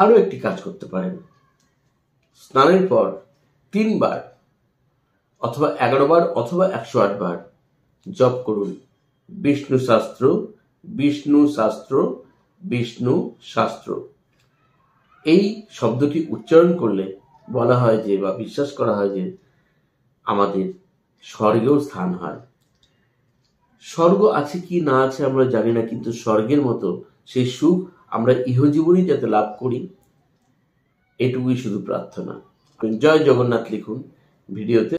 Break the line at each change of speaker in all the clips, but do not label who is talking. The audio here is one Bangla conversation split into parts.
আরও একটি কাজ করতে পারেন। স্নানের পর 3 বার অথবা 11 বার অথবা 108 বার জপ করুন বিষ্ণু শাস্ত্র, বিষ্ণু শাস্ত্র, বিষ্ণু শাস্ত্র। এই শব্দটি উচ্চারণ করলে বলা হয় যে, বা বিশ্বাস করা হয় যে, আমাদের স্বর্গেও স্থান হয়। স্বর্গ আছে কি না আছে আমরা জানি না, কিন্তু স্বর্গের মতো সেই সুখ আমরা ইহজীবনেই যাতে লাভ করি, এটুকুই শুধু প্রার্থনা। জয় জগন্নাথ লিখুন ভিডিওতে।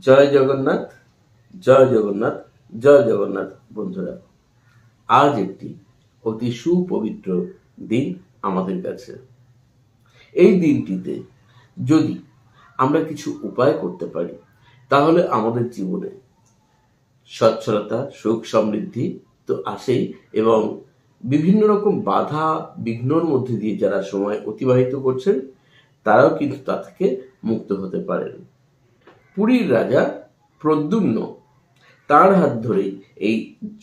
জয় জগন্নাথ, জয় জগন্নাথ, জয় জগন্নাথ। বন্ধুরা, আজ একটি অতি সুপবিত্র দিন আমাদের কাছে। এই দিনটিতে যদি আমরা কিছু উপায় করতে পারি, তাহলে আমাদের জীবনে সচ্ছলতা, সুখ, সমৃদ্ধি তো আসেই, এবং বিভিন্ন রকম বাধা বিঘ্নর মধ্যে দিয়ে যারা সময় অতিবাহিত করছেন, তারাও কিন্তু তা থেকে মুক্ত হতে পারেন। পুরীর রাজা প্রদ্যুম্ন, তার হাত ধরেই এই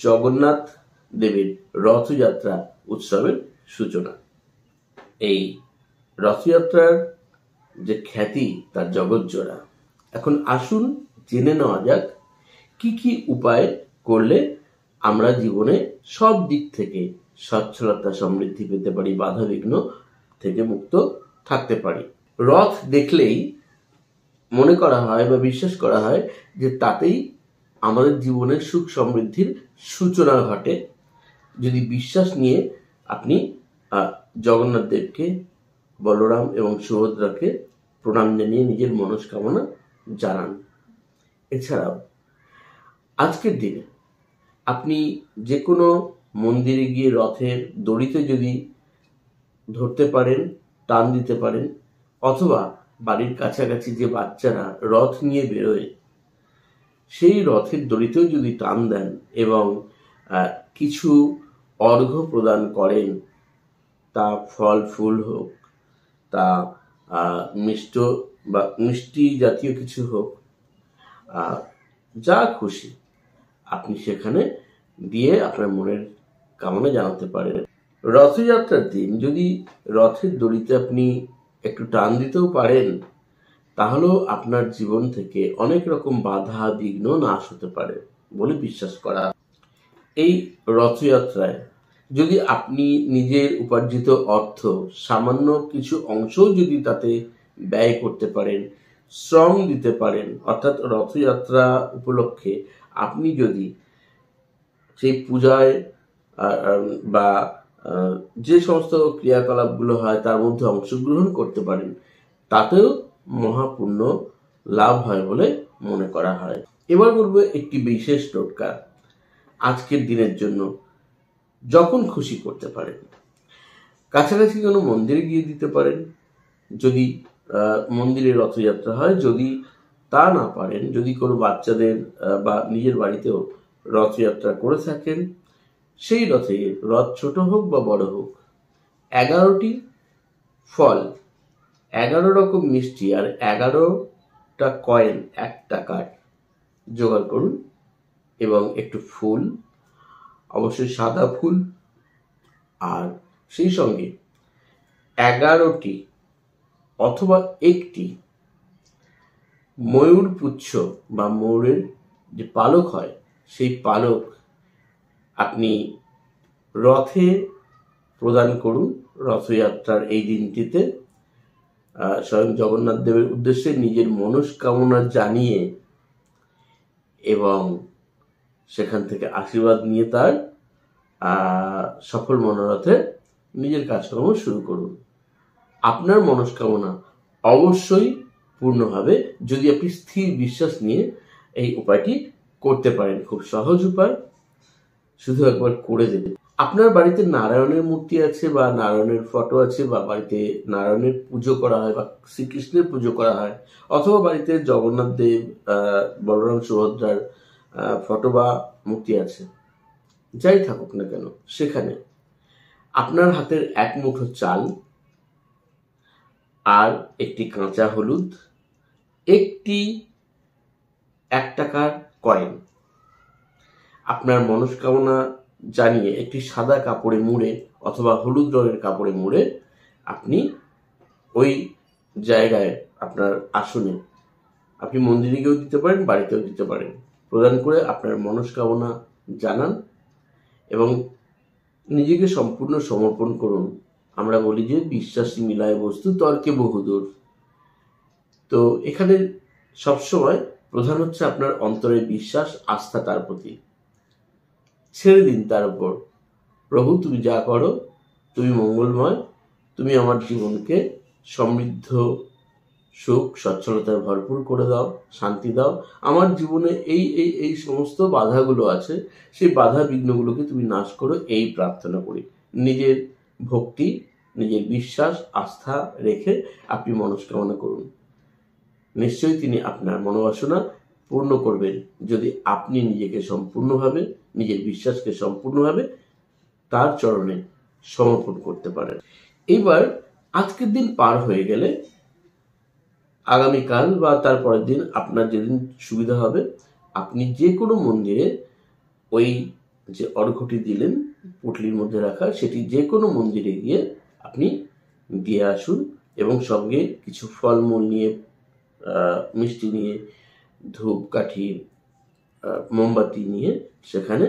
জগন্নাথ দেবের রথযাত্রা উৎসবের সূচনা। এই রথযাত্রার যে খ্যাতি, তার জগৎজোড়া। এখন আসুন জেনে নেওয়া যাক কি কি উপায় করলে আমরা জীবনে সব দিক থেকে সচ্ছলতা, সমৃদ্ধি পেতে পারি, বাধা বিঘ্ন থেকে মুক্ত থাকতে পারি। রথ দেখলেই মনে করা হয় বা বিশ্বাস করা হয় যে তাতেই আমাদের জীবনের সুখ সমৃদ্ধির সূচনা ঘটে। যদি বিশ্বাস নিয়ে আপনি জগন্নাথ দেবকে, বলরাম এবং সুভদ্রাকে প্রণাম জানিয়ে নিজের মনস্কামনা জানান। এছাড়াও আজকের দিনে আপনি যে কোনো মন্দিরে গিয়ে রথের দড়িতে যদি ধরতে পারেন, টান দিতে পারেন, অথবা বাড়ির কাছাকাছি যে বাচ্চারা রথ নিয়ে বেরোয়, সেই রথের দড়িতেও যদি টান দেন এবং কিছু অর্ঘ্য প্রদান করেন, তা ফল ফুল হোক, তা মিষ্টি জাতীয় কিছু হোক, যা খুশি আপনি সেখানে দিয়ে আপনার মনের কামনা জানাতে পারেন। রথযাত্রার দিন যদি রথের দড়িতে আপনি একটু টান দিতেও পারেন, তাহলেও আপনার জীবন থেকে অনেক রকম বাধা বিঘ্ন নাশ হতে পারে বলে বিশ্বাস করা। এই রথযাত্রায় যদি আপনি নিজের উপার্জিত অর্থ সামান্য কিছু অংশও যদি তাতে ব্যয় করতে পারেন, শ্রম দিতে পারেন, অর্থাৎ রথযাত্রা উপলক্ষে আপনি যদি সেই পূজায় বা যে সমস্ত ক্রিয়াকলাপগুলো হয় তার মধ্যে অংশগ্রহণ করতে পারেন, তাতেও মহাপুণ্য লাভ হয় বলে মনে করা হয়। এবার বলবো একটি বিশেষ টোটকা আজকের দিনের জন্য। যখন খুশি করতে পারেন, কাছাকাছি কোনো মন্দিরে গিয়ে দিতে পারেন যদি মন্দিরে রথযাত্রা হয়। যদি তা না পারেন, যদি কোনো বাচ্চাদের বা নিজের বাড়িতেও রথযাত্রা করে থাকেন, সেই রথে, রথ ছোট হোক বা বড় হোক, 11টি ফল, 11 রকম মিষ্টি আর 11টা কয়েন 1 টাকার জোগাড় করুন, এবং একটু ফুল, অবশ্যই সাদা ফুল, আর সেই সঙ্গে 11টি অথবা একটি ময়ূর পুচ্ছ বা ময়ূরের যে পালক হয়, সেই পালক আপনি রথে প্রদান করুন রথযাত্রার এই দিনটিতে, স্বয়ং জগন্নাথ দেবের উদ্দেশ্যে নিজের মনস্কামনা জানিয়ে, এবং সেখান থেকে আশীর্বাদ নিয়ে তার সফল মনোরথে নিজের কাজকর্ম শুরু করুন। আপনার মনস্কামনা অবশ্যই পূর্ণ হবে যদি আপনি স্থির বিশ্বাস নিয়ে এই উপায়টি করতে পারেন। খুব সহজ উপায়, শুধু একবার করে দেবেন। আপনার বাড়িতে নারায়ণের মূর্তি আছে বা নারায়ণের ফটো আছে, বা বাড়িতে নারায়ণের পুজো করা হয় বা শ্রীকৃষ্ণের পুজো করা হয়, অথবা বাড়িতে জগন্নাথ দেব, বলরাম সুভদ্রার ফটো বা মূর্তি আছে, যাই থাকুক না কেন, সেখানে আপনার হাতের 1 মুঠো চাল আর একটি কাঁচা হলুদ, একটি 1 টাকার করেন। আপনার মনস্কামনা জানিয়ে একটি সাদা কাপড়ে মুড়ে অথবা হলুদ রঙের কাপড়ে মুড়ে আপনি ওই জায়গায় আপনার আসনে, আপনি মন্দিরে গিয়েও দিতে পারেন, বাড়িতেও দিতে পারেন, প্রদান করে আপনার মনস্কামনা জানান এবং নিজেকে সম্পূর্ণ সমর্পণ করুন। আমরা বলি যে বিশ্বাসী মিলায় বস্তু তর্কে বহুদূর। তো এখানে সবসময় প্রধান হচ্ছে আপনার অন্তরের বিশ্বাস, আস্থা তার প্রতি। ছেড়ে দিন তার উপর, প্রভু তুমি যা করো তুমি মঙ্গলময়, তুমি আমার জীবনকে সমৃদ্ধ, সুখ, সচ্ছলতায় ভরপুর করে দাও, শান্তি দাও। আমার জীবনে এই এই এই সমস্ত বাধাগুলো আছে, সেই বাধা বিঘ্নগুলোকে তুমি নাশ করো, এই প্রার্থনা করি। নিজের ভক্তি, নিজের বিশ্বাস, আস্থা রেখে আপনি মনস্কামনা করুন। নিশ্চয়ই তিনি আপনার মনোবাসনা পূর্ণ করবেন, যদি আপনি নিজেকে সম্পূর্ণভাবে, নিজের বিশ্বাসকে সম্পূর্ণভাবে তার চরণে সমর্পণ করতে পারেন। এইবার আজকের দিন পার হয়ে গেলে আগামীকাল বা তার পরের দিন আপনার যেদিন সুবিধা হবে, আপনি যে কোনো মন্দিরে ওই যে অর্ঘ্যটি দিলেন পুটলির মধ্যে রাখা, সেটি যে কোনো মন্দিরে গিয়ে আপনি দিয়ে আসুন এবং সঙ্গে কিছু ফলমূল নিয়ে, মিষ্টি নিয়ে, ধূপকাঠি, মোমবাতি নিয়ে সেখানে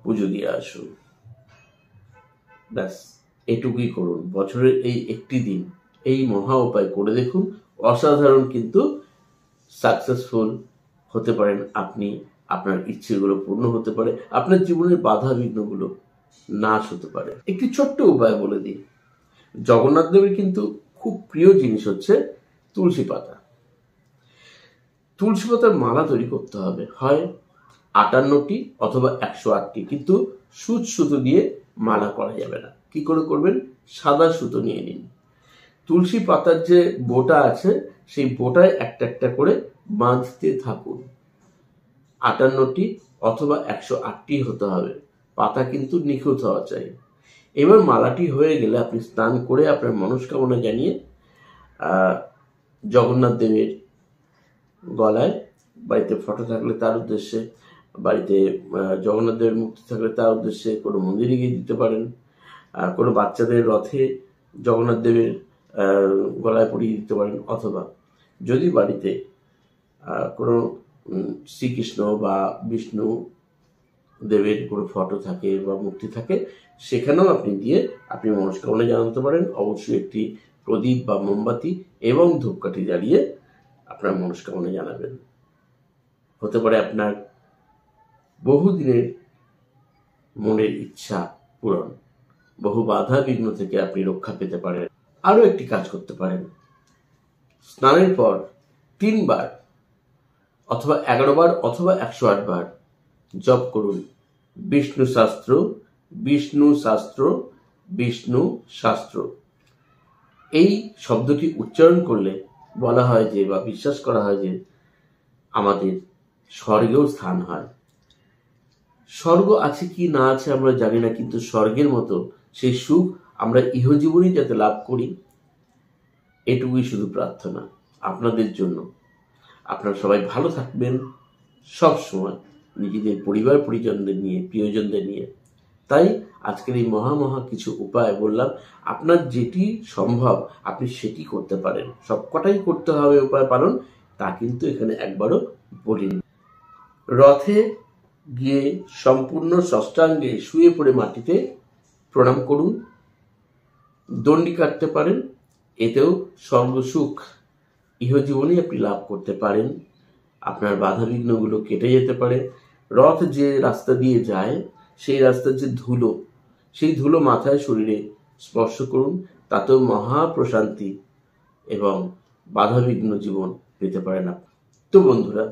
পুজো দিয়ে আসুন। ব্যাস, এটুকুই করুন। বছরের এই একটি দিন এই মহা উপায় করে দেখুন, অসাধারণ কিন্তু সাকসেসফুল হতে পারেন আপনি। আপনার ইচ্ছেগুলো পূর্ণ হতে পারে, আপনার জীবনের বাধা বিঘ্নগুলো নাশ হতে পারে। একটি ছোট্ট উপায় বলে দিই। জগন্নাথ দেবের কিন্তু খুব প্রিয় জিনিস হচ্ছে তুলসী পাতা। তুলসী পাতার মালা তৈরি করতে হবে, হয় 58টি অথবা 108টি, কিন্তু সুচ সুতো দিয়ে মালা করা যাবে না। কি করে করবেন? সাদা সুতো নিয়ে নিন, তুলসী পাতার যে বোটা আছে সেই বোটায় একটা একটা করে বাঁধতে থাকুন। 58টি অথবা 108টি হতে হবে, পাতা কিন্তু নিখুঁত হওয়া চাই। এবার মালাটি হয়ে গেলে আপনি স্নান করে আপনার মনস্কামনা জানিয়ে জগন্নাথ দেবের গলায়, বাড়িতে ফটো থাকলে তার উদ্দেশ্যে, বাড়িতে জগন্নাথ দেবের মূর্তি থাকলে তার উদ্দেশ্যে, কোনো মন্দিরে গিয়ে দিতে পারেন, কোনো বাচ্চাদের রথে জগন্নাথ দেবের গলায় পরিয়ে দিতে পারেন, অথবা যদি বাড়িতে কোনো শ্রীকৃষ্ণ বা বিষ্ণু দেবের কোনো ফটো থাকে বা মূর্তি থাকে, সেখানেও আপনি দিয়ে আপনি মনস্কামনা জানাতে পারেন। অবশ্যই একটি প্রদীপ বা মোমবাতি এবং ধূপকাঠি জ্বালিয়ে আপনার মনস্কামনা জানাবেন। হতে পারে আপনার বহুদিনের মনের ইচ্ছা পূরণ, বহু বাধা বিঘ্ন থেকে আপনি রক্ষা পেতে পারেন। আরো একটি কাজ করতে পারেন, স্নানের পর 3 বার অথবা 11 বার অথবা 108 বার জপ করুন বিষ্ণু শাস্ত্র, বিষ্ণু শাস্ত্র, বিষ্ণু শাস্ত্র। এই শব্দটি উচ্চারণ করলে বলা হয় যে, বা বিশ্বাস করা হয় যে, আমাদের স্বর্গেও স্থান হয়। স্বর্গ আছে কি না আছে আমরা জানি না, কিন্তু স্বর্গের মতো সেই সুখ আমরা ইহজীবনেই যাতে লাভ করি, এটুকুই শুধু প্রার্থনা আপনাদের জন্য। আপনারা সবাই ভালো থাকবেন সব সময়, নিজেদের পরিবার পরিজনদের নিয়ে, প্রিয়জনদের নিয়ে। তাই আজকের এই মহা কিছু উপায় বললাম, আপনার যেটি সম্ভব আপনি সেটি করতে পারেন। সবকটাই করতে হবে উপায় পালন, তা কিন্তু এখানে একবারও বলিনি। রথে গিয়ে সম্পূর্ণ ষষ্ঠাঙ্গে শুয়ে পড়ে মাটিতে প্রণাম করুন, দণ্ডি কাটতে পারেন, এতেও সর্বসুখ ইহজীবনে আপনি লাভ করতে পারেন। আপনার বাধা বিঘ্নগুলো কেটে যেতে পারে। রথ যে রাস্তা দিয়ে যায় সেই রাস্তার যে ধুলো, সেই ধুলো মাথায় শরীরে স্পর্শ করুন, তাতেও মহা প্রশান্তি এবং বাধা বিঘ্ন জীবন পেতে পারেন আপনি। তো বন্ধুরা,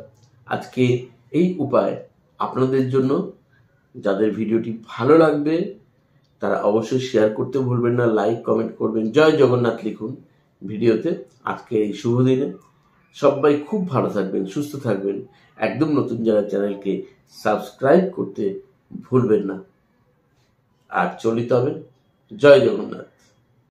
আজকে এই উপায় আপনাদের জন্য। যাদের ভিডিওটি ভালো লাগবে তারা অবশ্যই শেয়ার করতে ভুলবেন না, লাইক কমেন্ট করবেন, জয় জগন্নাথ লিখুন ভিডিওতে। আজকে এই শুভ দিনে সবাই খুব ভালো থাকবেন, সুস্থ থাকবেন। একদম নতুন যারা চ্যানেলকে সাবস্ক্রাইব করতে ভুলবেন না। আর চলিত হবে। জয় জগন্নাথ।